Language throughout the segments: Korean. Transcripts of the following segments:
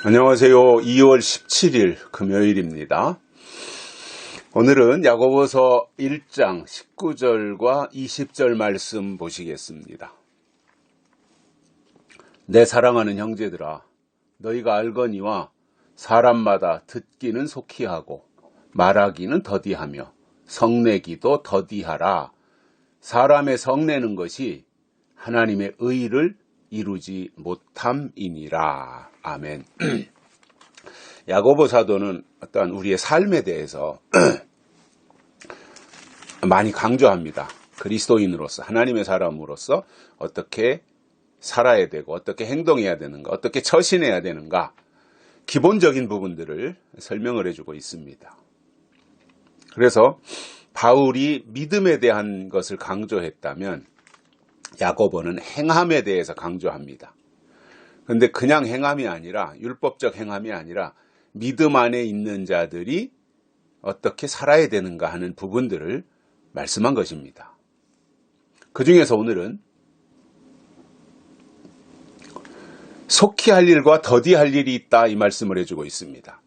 안녕하세요. 2월 17일 금요일입니다. 오늘은 야고보서 1장 19절과 20절 말씀 보시겠습니다. 내 사랑하는 형제들아, 너희가 알거니와 사람마다 듣기는 속히 하고 말하기는 더디하며 성내기도 더디하라. 사람의 성내는 것이 하나님의 의를 이루지 못함이니라. 아멘. 야고보 사도는 어떠한 우리의 삶에 대해서 많이 강조합니다. 그리스도인으로서, 하나님의 사람으로서 어떻게 살아야 되고 어떻게 행동해야 되는가, 어떻게 처신해야 되는가, 기본적인 부분들을 설명을 해주고 있습니다. 그래서 바울이 믿음에 대한 것을 강조했다면 야고보는 행함에 대해서 강조합니다. 그런데 그냥 행함이 아니라, 율법적 행함이 아니라 믿음 안에 있는 자들이 어떻게 살아야 되는가 하는 부분들을 말씀한 것입니다. 그 중에서 오늘은 속히 할 일과 더디 할 일이 있다, 이 말씀을 해주고 있습니다.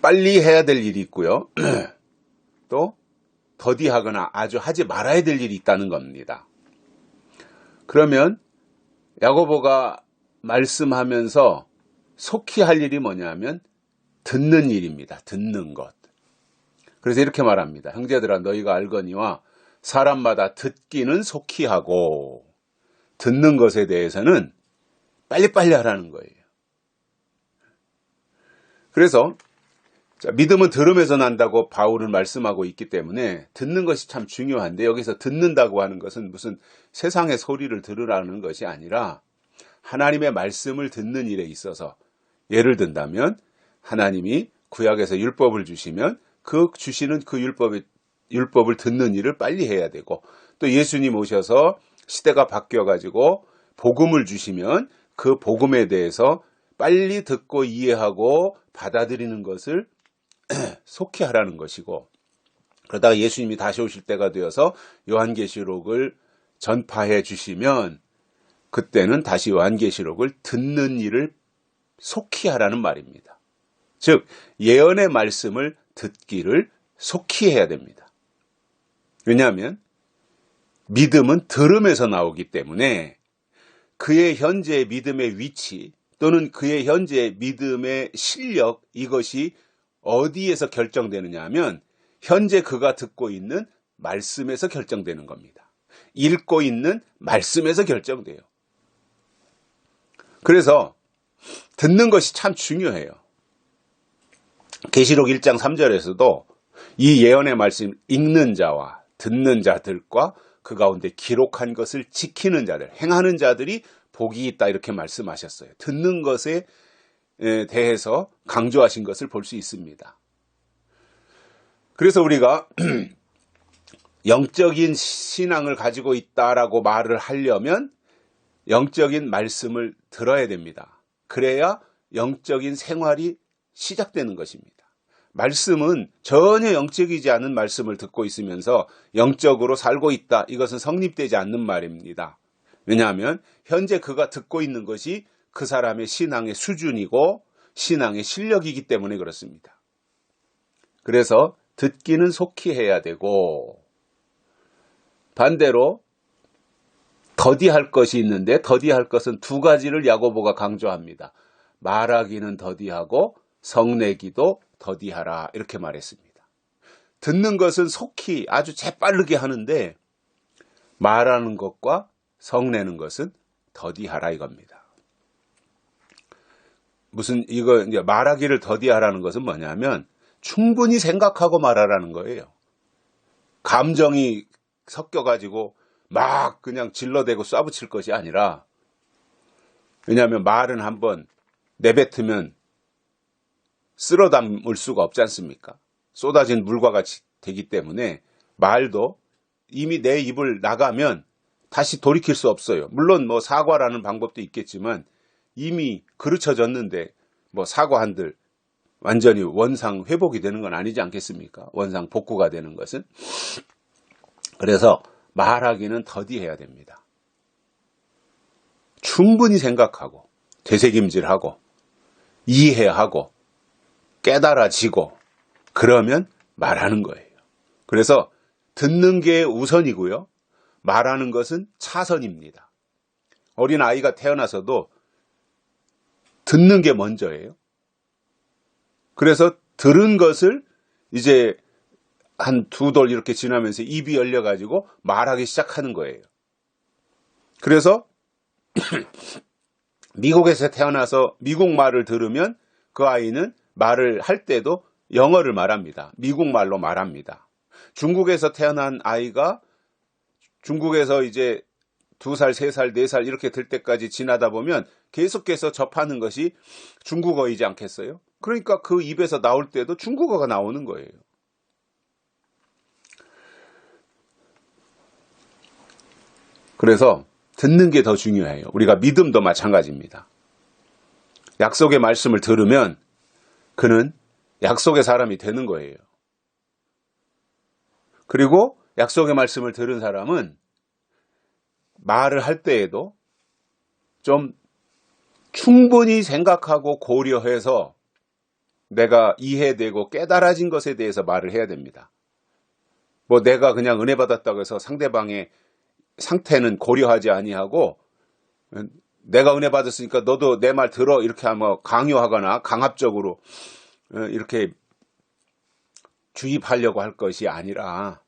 빨리 해야 될 일이 있고요. 또 더디하거나 아주 하지 말아야 될 일이 있다는 겁니다. 그러면 야고보가 말씀하면서 속히 할 일이 뭐냐면 듣는 일입니다. 듣는 것. 그래서 이렇게 말합니다. 형제들아, 너희가 알거니와 사람마다 듣기는 속히 하고, 듣는 것에 대해서는 빨리빨리 하라는 거예요. 그래서 믿음은 들음에서 난다고 바울은 말씀하고 있기 때문에 듣는 것이 참 중요한데, 여기서 듣는다고 하는 것은 무슨 세상의 소리를 들으라는 것이 아니라 하나님의 말씀을 듣는 일에 있어서, 예를 든다면 하나님이 구약에서 율법을 주시면 그 주시는 그 율법을 듣는 일을 빨리 해야 되고, 또 예수님 오셔서 시대가 바뀌어가지고 복음을 주시면 그 복음에 대해서 빨리 듣고 이해하고 받아들이는 것을 속히 하라는 것이고, 그러다가 예수님이 다시 오실 때가 되어서 요한계시록을 전파해 주시면 그때는 다시 요한계시록을 듣는 일을 속히 하라는 말입니다. 즉, 예언의 말씀을 듣기를 속히 해야 됩니다. 왜냐하면 믿음은 들음에서 나오기 때문에 그의 현재의 믿음의 위치 또는 그의 현재의 믿음의 실력, 이것이 어디에서 결정되느냐 하면 현재 그가 듣고 있는 말씀에서 결정되는 겁니다. 읽고 있는 말씀에서 결정돼요. 그래서 듣는 것이 참 중요해요. 계시록 1장 3절에서도 이 예언의 말씀 읽는 자와 듣는 자들과 그 가운데 기록한 것을 지키는 자들, 행하는 자들이 복이 있다, 이렇게 말씀하셨어요. 듣는 것에 대해서 강조하신 것을 볼 수 있습니다. 그래서 우리가 영적인 신앙을 가지고 있다라고 말을 하려면 영적인 말씀을 들어야 됩니다. 그래야 영적인 생활이 시작되는 것입니다. 말씀은 전혀 영적이지 않은 말씀을 듣고 있으면서 영적으로 살고 있다, 이것은 성립되지 않는 말입니다. 왜냐하면 현재 그가 듣고 있는 것이 그 사람의 신앙의 수준이고 신앙의 실력이기 때문에 그렇습니다. 그래서 듣기는 속히 해야 되고, 반대로 더디할 것이 있는데, 더디할 것은 두 가지를 야고보가 강조합니다. 말하기는 더디하고 성내기도 더디하라, 이렇게 말했습니다. 듣는 것은 속히 아주 재빠르게 하는데, 말하는 것과 성내는 것은 더디하라, 이겁니다. 이제 말하기를 더디하라는 것은 뭐냐면 충분히 생각하고 말하라는 거예요. 감정이 섞여가지고 막 그냥 질러대고 쏴붙일 것이 아니라, 왜냐하면 말은 한번 내뱉으면 쓸어 담을 수가 없지 않습니까? 쏟아진 물과 같이 되기 때문에 말도 이미 내 입을 나가면 다시 돌이킬 수 없어요. 물론 뭐 사과라는 방법도 있겠지만 이미 그르쳐졌는데 뭐 사과한들 완전히 원상 회복이 되는 건 아니지 않겠습니까? 원상 복구가 되는 것은. 그래서 말하기는 더디해야 됩니다. 충분히 생각하고 되새김질하고 이해하고 깨달아지고 그러면 말하는 거예요. 그래서 듣는 게 우선이고요. 말하는 것은 차선입니다. 어린 아이가 태어나서도 듣는 게 먼저예요. 그래서 들은 것을 이제 한 두 돌 이렇게 지나면서 입이 열려가지고 말하기 시작하는 거예요. 그래서 미국에서 태어나서 미국 말을 들으면 그 아이는 말을 할 때도 영어를 말합니다. 미국 말로 말합니다. 중국에서 태어난 아이가 중국에서 이제 2살, 3살, 4살 이렇게 될 때까지 지나다 보면 계속해서 접하는 것이 중국어이지 않겠어요? 그러니까 그 입에서 나올 때도 중국어가 나오는 거예요. 그래서 듣는 게 더 중요해요. 우리가 믿음도 마찬가지입니다. 약속의 말씀을 들으면 그는 약속의 사람이 되는 거예요. 그리고 약속의 말씀을 들은 사람은 말을 할 때에도 좀 충분히 생각하고 고려해서 내가 이해되고 깨달아진 것에 대해서 말을 해야 됩니다. 뭐 내가 그냥 은혜 받았다고 해서 상대방의 상태는 고려하지 아니하고 내가 은혜 받았으니까 너도 내 말 들어 이렇게 하면 강요하거나 강압적으로 이렇게 주입하려고 할 것이 아니라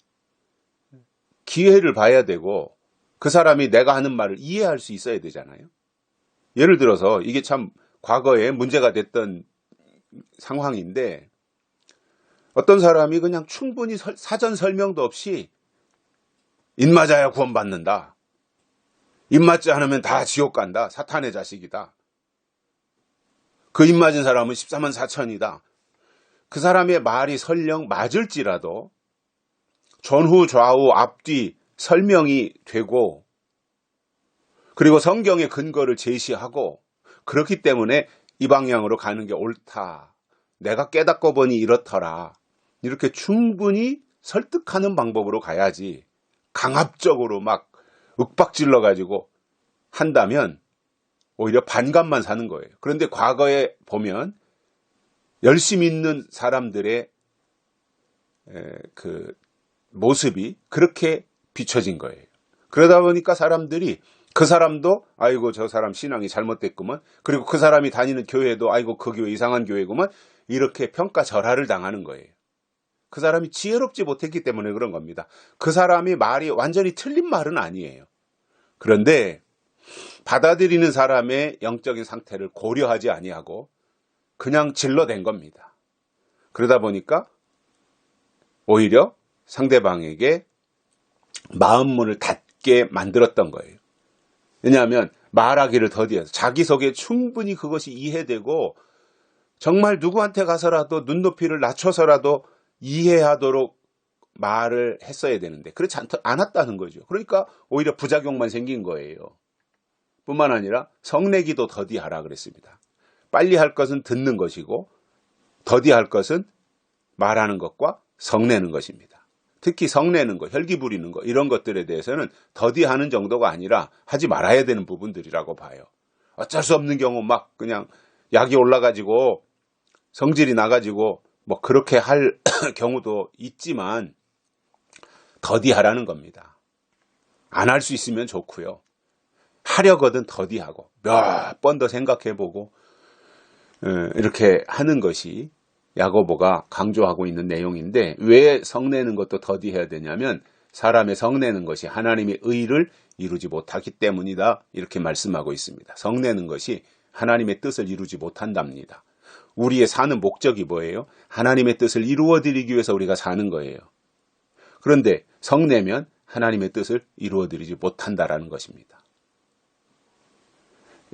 기회를 봐야 되고 그 사람이 내가 하는 말을 이해할 수 있어야 되잖아요. 예를 들어서 이게 참 과거에 문제가 됐던 상황인데 어떤 사람이 그냥 충분히 사전 설명도 없이 입 맞아야 구원받는다. 입 맞지 않으면 다 지옥 간다. 사탄의 자식이다. 그 입 맞은 사람은 14만 4천이다. 그 사람의 말이 설령 맞을지라도 전후 좌우 앞뒤 설명이 되고 그리고 성경의 근거를 제시하고 그렇기 때문에 이 방향으로 가는 게 옳다. 내가 깨닫고 보니 이렇더라. 이렇게 충분히 설득하는 방법으로 가야지 강압적으로 막 윽박질러 가지고 한다면 오히려 반감만 사는 거예요. 그런데 과거에 보면 열심히 있는 사람들의 그 모습이 그렇게 비춰진 거예요. 그러다 보니까 사람들이 그 사람도 아이고 저 사람 신앙이 잘못됐구만. 그리고 그 사람이 다니는 교회도 아이고 그 교회 이상한 교회구만. 이렇게 평가절하를 당하는 거예요. 그 사람이 지혜롭지 못했기 때문에 그런 겁니다. 그 사람이 말이 완전히 틀린 말은 아니에요. 그런데 받아들이는 사람의 영적인 상태를 고려하지 아니하고 그냥 질러댄 겁니다. 그러다 보니까 오히려 상대방에게 마음문을 닫게 만들었던 거예요. 왜냐하면 말하기를 더디해서 자기 속에 충분히 그것이 이해되고 정말 누구한테 가서라도 눈높이를 낮춰서라도 이해하도록 말을 했어야 되는데 그렇지 않았다는 거죠. 그러니까 오히려 부작용만 생긴 거예요. 뿐만 아니라 성내기도 더디하라 그랬습니다. 빨리 할 것은 듣는 것이고 더디할 것은 말하는 것과 성내는 것입니다. 특히 성내는 것, 혈기 부리는 것 이런 것들에 대해서는 더디하는 정도가 아니라 하지 말아야 되는 부분들이라고 봐요. 어쩔 수 없는 경우 막 그냥 약이 올라가지고 성질이 나가지고 뭐 그렇게 할 경우도 있지만 더디하라는 겁니다. 안 할 수 있으면 좋고요. 하려거든 더디하고 몇 번 더 생각해보고 이렇게 하는 것이 야고보가 강조하고 있는 내용인데 왜 성내는 것도 더디해야 되냐면 사람의 성내는 것이 하나님의 의를 이루지 못하기 때문이다 이렇게 말씀하고 있습니다. 성내는 것이 하나님의 뜻을 이루지 못한답니다. 우리의 사는 목적이 뭐예요? 하나님의 뜻을 이루어드리기 위해서 우리가 사는 거예요. 그런데 성내면 하나님의 뜻을 이루어드리지 못한다라는 것입니다.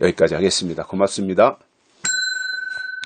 여기까지 하겠습니다. 고맙습니다.